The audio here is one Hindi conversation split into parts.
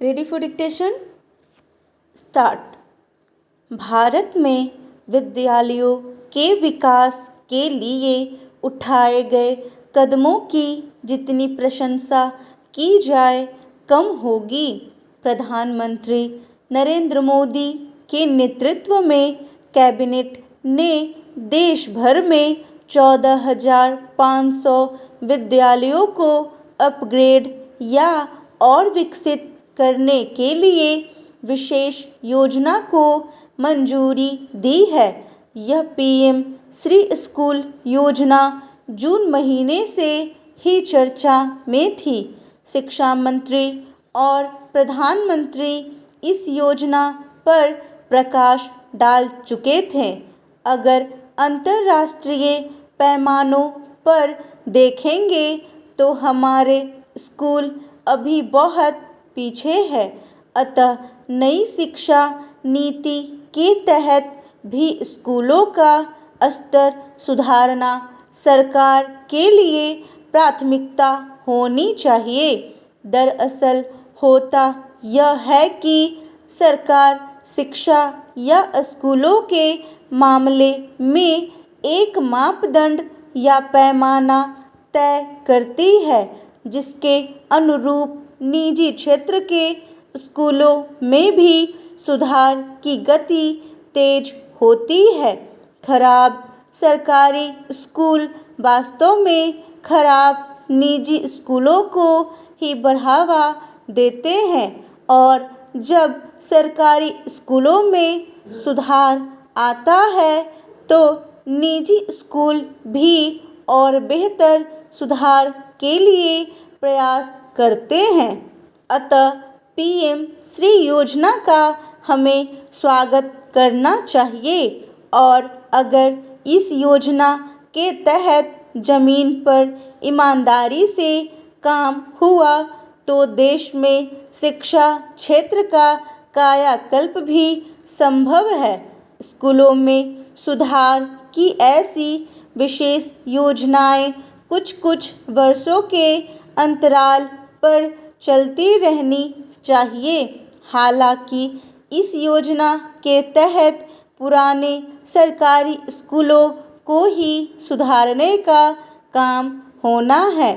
Ready for dictation? Start. Bharat में विद्यालयों के विकास के लिए उठाए गए कदमों की जितनी प्रशंसा की जाए कम होगी। प्रधानमंत्री नरेंद्र मोदी के नेतृत्व में कैबिनेट ने देश भर में 14,500 विद्यालयों को अपग्रेड या और विकसित करने के लिए विशेष योजना को मंजूरी दी है। यह पीएम श्री स्कूल योजना जून महीने से ही चर्चा में थी। शिक्षा मंत्री और प्रधानमंत्री इस योजना पर प्रकाश डाल चुके थे। अगर अंतर्राष्ट्रीय पैमानों पर देखेंगे तो हमारे स्कूल अभी बहुत पीछे है। अतः नई शिक्षा नीति के तहत भी स्कूलों का स्तर सुधारना सरकार के लिए प्राथमिकता होनी चाहिए। दरअसल होता यह है कि सरकार शिक्षा या स्कूलों के मामले में एक मापदंड या पैमाना तय करती है, जिसके अनुरूप निजी क्षेत्र के स्कूलों में भी सुधार की गति तेज होती है। खराब सरकारी स्कूल वास्तव में खराब निजी स्कूलों को ही बढ़ावा देते हैं और जब सरकारी स्कूलों में सुधार आता है तो निजी स्कूल भी और बेहतर सुधार के लिए प्रयास करते हैं। अतः पीएम श्री योजना का हमें स्वागत करना चाहिए और अगर इस योजना के तहत जमीन पर ईमानदारी से काम हुआ तो देश में शिक्षा क्षेत्र का कायाकल्प भी संभव है। स्कूलों में सुधार की ऐसी विशेष योजनाएं कुछ वर्षों के अंतराल पर चलती रहनी चाहिए। हालांकि इस योजना के तहत पुराने सरकारी स्कूलों को ही सुधारने का काम होना है।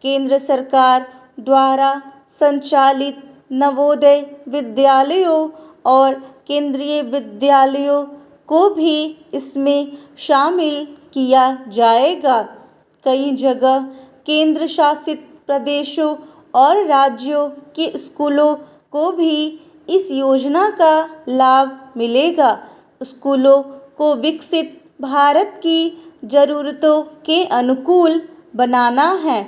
केंद्र सरकार द्वारा संचालित नवोदय विद्यालयों और केंद्रीय विद्यालयों को भी इसमें शामिल किया जाएगा। कई जगह केंद्र शासित प्रदेशों और राज्यों के स्कूलों को भी इस योजना का लाभ मिलेगा। स्कूलों को विकसित भारत की ज़रूरतों के अनुकूल बनाना है।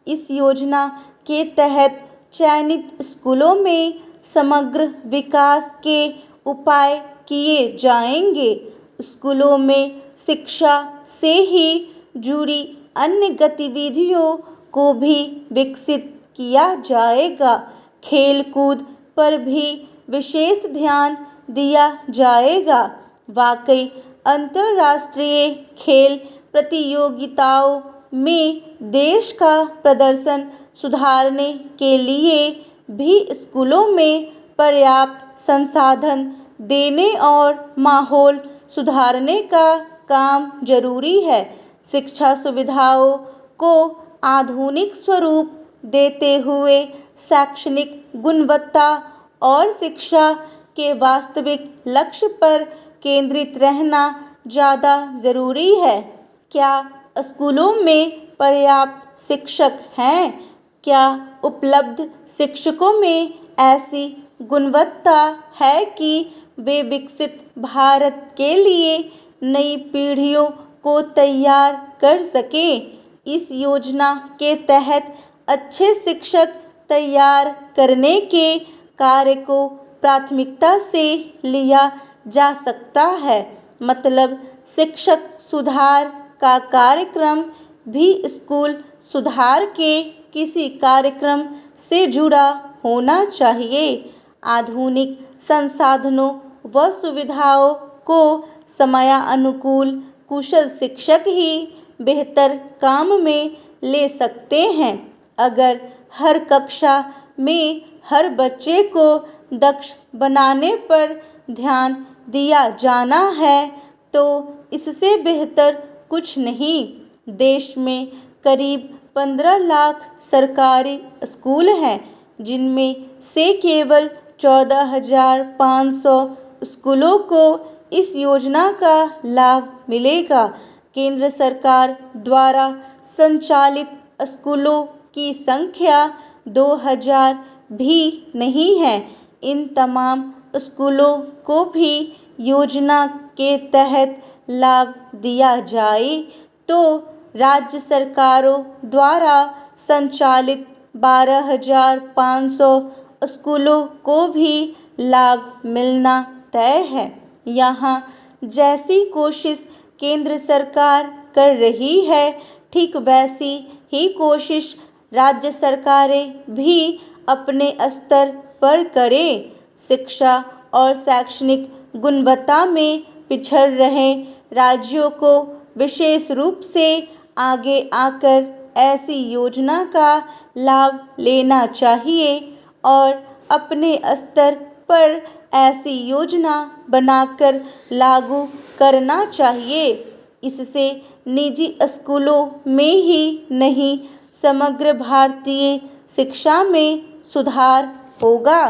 इस योजना के तहत चयनित स्कूलों में समग्र विकास के उपाय किए जाएंगे। स्कूलों में शिक्षा से ही जुड़ी अन्य गतिविधियों को भी विकसित किया जाएगा। खेलकूद पर भी विशेष ध्यान दिया जाएगा। वाकई अंतर्राष्ट्रीय खेल प्रतियोगिताओं में देश का प्रदर्शन सुधारने के लिए भी स्कूलों में पर्याप्त संसाधन देने और माहौल सुधारने का काम जरूरी है। शिक्षा सुविधाओं को आधुनिक स्वरूप देते हुए शैक्षणिक गुणवत्ता और शिक्षा के वास्तविक लक्ष्य पर केंद्रित रहना ज़्यादा ज़रूरी है। क्या स्कूलों में पर्याप्त शिक्षक हैं? क्या उपलब्ध शिक्षकों में ऐसी गुणवत्ता है कि वे विकसित भारत के लिए नई पीढ़ियों को तैयार कर सकें? इस योजना के तहत अच्छे शिक्षक तैयार करने के कार्य को प्राथमिकता से लिया जा सकता है। मतलब शिक्षक सुधार का कार्यक्रम भी स्कूल सुधार के किसी कार्यक्रम से जुड़ा होना चाहिए। आधुनिक संसाधनों व सुविधाओं को समयानुकूल कुशल शिक्षक ही बेहतर काम में ले सकते हैं। अगर हर कक्षा में हर बच्चे को दक्ष बनाने पर ध्यान दिया जाना है तो इससे बेहतर कुछ नहीं। देश में करीब 15 लाख सरकारी स्कूल हैं, जिनमें से केवल 14,500 स्कूलों को इस योजना का लाभ मिलेगा। केंद्र सरकार द्वारा संचालित स्कूलों की संख्या 2000 भी नहीं है। इन तमाम स्कूलों को भी योजना के तहत लाभ दिया जाए तो राज्य सरकारों द्वारा संचालित 12,500 स्कूलों को भी लाभ मिलना तय है। यहाँ जैसी कोशिश केंद्र सरकार कर रही है, ठीक वैसी ही कोशिश राज्य सरकारें भी अपने स्तर पर करें। शिक्षा और शैक्षणिक गुणवत्ता में पिछड़ रहे राज्यों को विशेष रूप से आगे आकर ऐसी योजना का लाभ लेना चाहिए और अपने स्तर पर ऐसी योजना बनाकर लागू करना चाहिए। इससे निजी स्कूलों में ही नहीं, समग्र भारतीय शिक्षा में सुधार होगा।